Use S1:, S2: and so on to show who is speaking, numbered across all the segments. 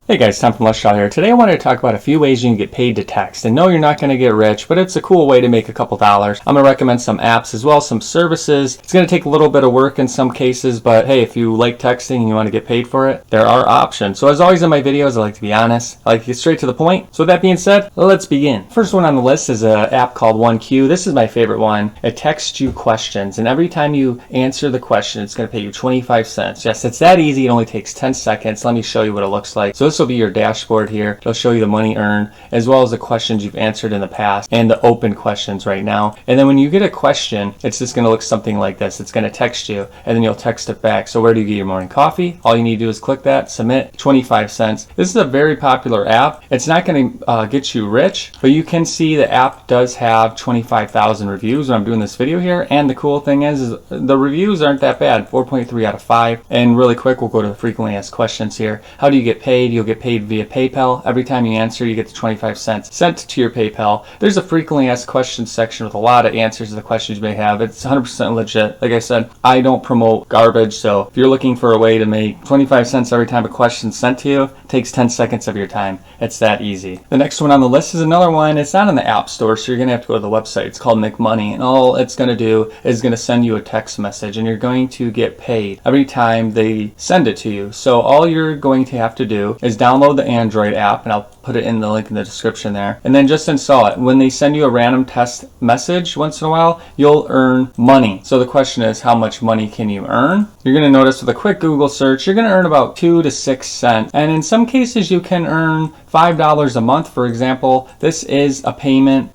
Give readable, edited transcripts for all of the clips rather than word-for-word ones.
S1: Hey guys, Tom from Lush here. Today I wanted to talk about a few ways you can get paid to text. And no, you're not going to get rich, but it's a cool way to make a couple dollars. I'm going to recommend some apps as well as some services. It's going to take a little bit of work in some cases, but hey, if you like texting and you want to get paid for it, there are options. So as always in my videos, I like to be honest. I like to get straight to the point. So with that being said, let's begin. First one on the list is an app called 1Q. This is my favorite one. It texts you questions, and every time you answer the question, it's going to pay you 25 cents. Yes, it's that easy. It only takes 10 seconds. Let me show you what it looks like. So this will be your dashboard here. It'll show you the money earned as well as the questions you've answered in the past and the open questions right now. And then when you get a question, it's just going to look something like this. It's going to text you and then you'll text it back. So where do you get your morning coffee? All you need to do is click that, submit, 25 cents. This is a very popular app. It's not going to get you rich, but you can see the app does have 25,000 reviews when I'm doing this video here. And the cool thing is the reviews aren't that bad, 4.3 out of 5. And really quick, we'll go to the frequently asked questions here. How do you get paid? You'll get paid via PayPal. Every time you answer, you get the 25 cents sent to your PayPal. There's a frequently asked questions section with a lot of answers to the questions you may have. It's 100% legit. Like I said, I don't promote garbage, so if you're looking for a way to make 25 cents every time a question's sent to you, it takes 10 seconds of your time. It's that easy. The next one on the list is another one. It's not in the App Store, so you're going to have to go to the website. It's called Make Money, and all it's going to do is going to send you a text message, and you're going to get paid every time they send it to you. So all you're going to have to do is download the Android app, and I'll put it in the link in the description there, and then just install it. When they send you a random test message once in a while, you'll earn money. So the question is, how much money can you earn? You're going to notice with a quick Google search, you're going to earn about 2 to 6 cents, and in some cases you can earn $5 a month. For example, this is a payment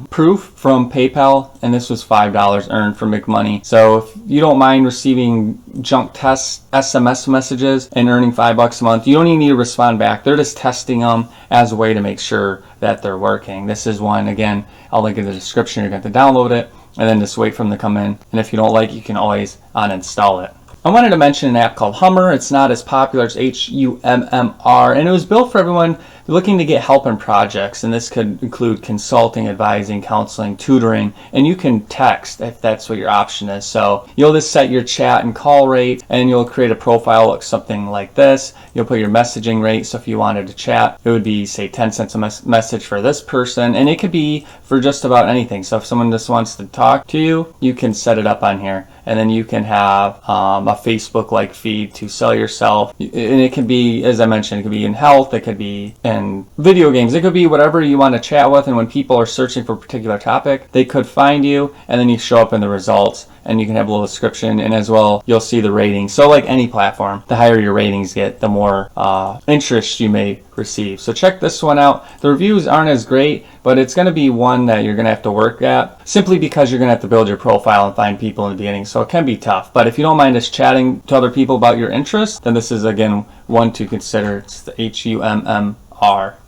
S1: proof from PayPal, and this was $5 earned from McMoney. So if you don't mind receiving junk test SMS messages and earning $5 a month, you don't even need to respond back. They're just testing them as a way to make sure that they're working. This is one, again, I'll link in the description. You're going to have to download it and then just wait for them to come in. And if you don't like it, you can always uninstall it. I wanted to mention an app called Hummer. It's not as popular as Hummr, and it was built for everyone looking to get help in projects, and this could include consulting, advising, counseling, tutoring, and you can text if that's what your option is. So you'll just set your chat and call rate, and you'll create a profile look something like this. You'll put your messaging rate, so if you wanted to chat, it would be say 10 cents a message for this person, and it could be for just about anything. So if someone just wants to talk to you, you can set it up on here, and then you can have a Facebook-like feed to sell yourself, and it can be, as I mentioned, it could be in health, it could be in video games, it could be whatever you want to chat with, and when people are searching for a particular topic, they could find you, and then you show up in the results, and you can have a little description, and as well, you'll see the ratings. So like any platform, the higher your ratings get, the more interest you may receive. So check this one out. The reviews aren't as great, but it's going to be one that you're going to have to work at, simply because you're going to have to build your profile and find people in the beginning. So it can be tough, but if you don't mind us chatting to other people about your interests, then this is, again, one to consider. It's the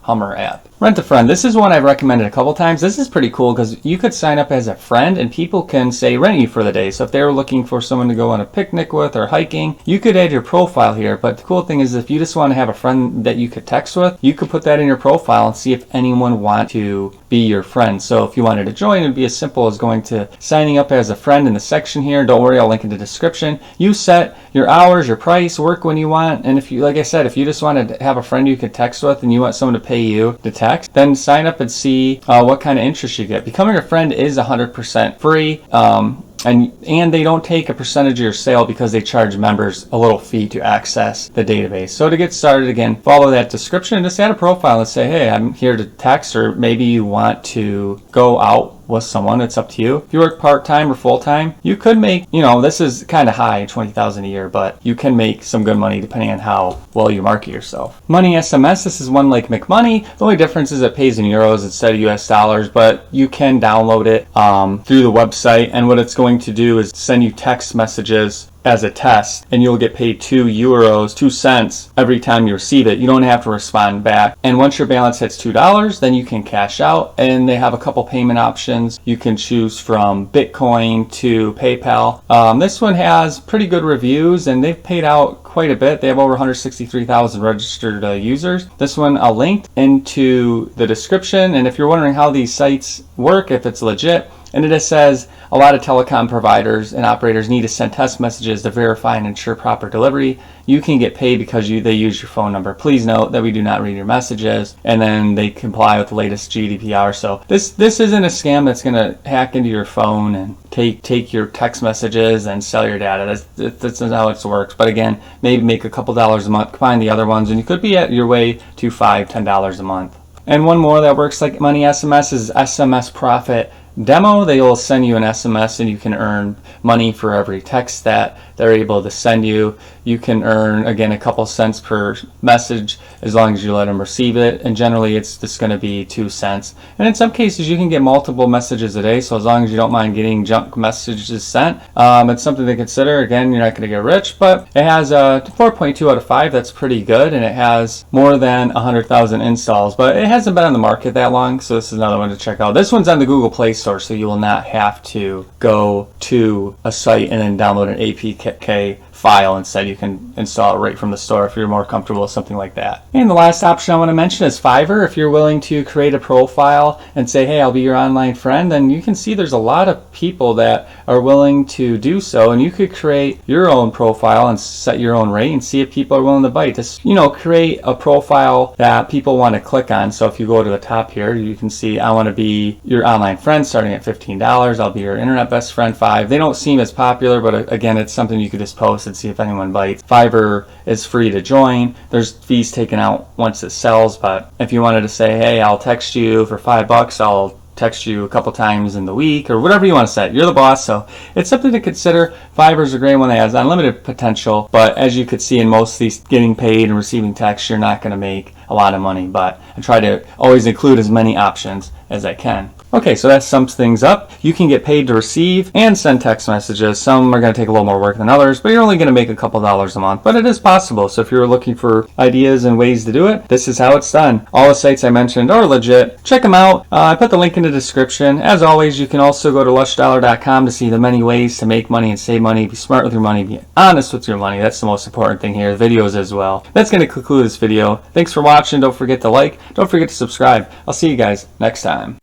S1: Hummer app. Rent a Friend. This is one I've recommended a couple times. This is pretty cool because you could sign up as a friend and people can say rent you for the day. So if they were looking for someone to go on a picnic with or hiking, you could add your profile here. But the cool thing is, if you just want to have a friend that you could text with, you could put that in your profile and see if anyone wants to be your friend. So if you wanted to join, it'd be as simple as going to signing up as a friend in the section here. Don't worry, I'll link in the description. You set your hours, your price, work when you want. And if you, like I said, if you just want to have a friend you could text with and you want someone to pay you to text, then sign up and see what kind of interest you get. Becoming a friend is 100% free. And they don't take a percentage of your sale because they charge members a little fee to access the database. So to get started, again, follow that description and just add a profile and say, hey, I'm here to text, or maybe you want to go out with someone. It's up to you. If you work part-time or full-time, you could make, this is kind of high, 20,000 a year, but you can make some good money depending on how well you market yourself. Money SMS, this is one like McMoney. The only difference is it pays in euros instead of US dollars, but you can download it through the website, and what it's going to do is send you text messages as a test, and you'll get paid 2 cents every time you receive it. You don't have to respond back. And once your balance hits $2, then you can cash out, and they have a couple payment options. You can choose from Bitcoin to PayPal. This one has pretty good reviews, and they've paid out quite a bit. They have over 163,000 registered users. This one I'll link into the description, and if you're wondering how these sites work, if it's legit, And it just says a lot of telecom providers and operators need to send text messages to verify and ensure proper delivery. You can get paid because they use your phone number. Please note that we do not read your messages, and then they comply with the latest GDPR. So this isn't a scam that's going to hack into your phone and take your text messages and sell your data. That's not how it works. But again, maybe make a couple dollars a month, combine the other ones, and you could be at your way to $5, $10 a month. And one more that works like money SMS is SMS Profit Demo. They will send you an SMS and you can earn money for every text that they're able to send you. You can earn, again, a couple cents per message as long as you let them receive it, and generally it's just going to be 2 cents. And in some cases you can get multiple messages a day, so as long as you don't mind getting junk messages sent, it's something to consider. Again, you're not going to get rich, but it has a 4.2 out of 5. That's pretty good, and it has more than 100,000 installs, but it hasn't been on the market that long, so this is another one to check out. This one's on the Google Play Store, so you will not have to go to a site and then download an APK file. Instead, you can install it right from the store if you're more comfortable with something like that. And the last option I want to mention is Fiverr. If you're willing to create a profile and say, hey, I'll be your online friend, then you can see there's a lot of people that are willing to do so, and you could create your own profile and set your own rate and see if people are willing to bite. Just, create a profile that people want to click on. So if you go to the top here, you can see I want to be your online friend starting at $15. I'll be your internet best friend $5. They don't seem as popular, but again, it's something you could just post and see if anyone bites. Fiverr is free to join. There's fees taken out once it sells, but if you wanted to say, hey, I'll text you for $5, I'll text you a couple times in the week, or whatever you want to set. You're the boss, so it's something to consider. Fiverr's a great one that has unlimited potential, but as you could see in most of these getting paid and receiving text, you're not going to make a lot of money, but I try to always include as many options as I can. Okay, so that sums things up. You can get paid to receive and send text messages. Some are going to take a little more work than others, but you're only going to make a couple dollars a month. But it is possible. So if you're looking for ideas and ways to do it, this is how it's done. All the sites I mentioned are legit. Check them out. I put the link in the description. As always, you can also go to lushdollar.com to see the many ways to make money and save money. Be smart with your money. Be honest with your money. That's the most important thing here. The videos as well. That's going to conclude this video. Thanks for watching. Don't forget to like. Don't forget to subscribe. I'll see you guys next time.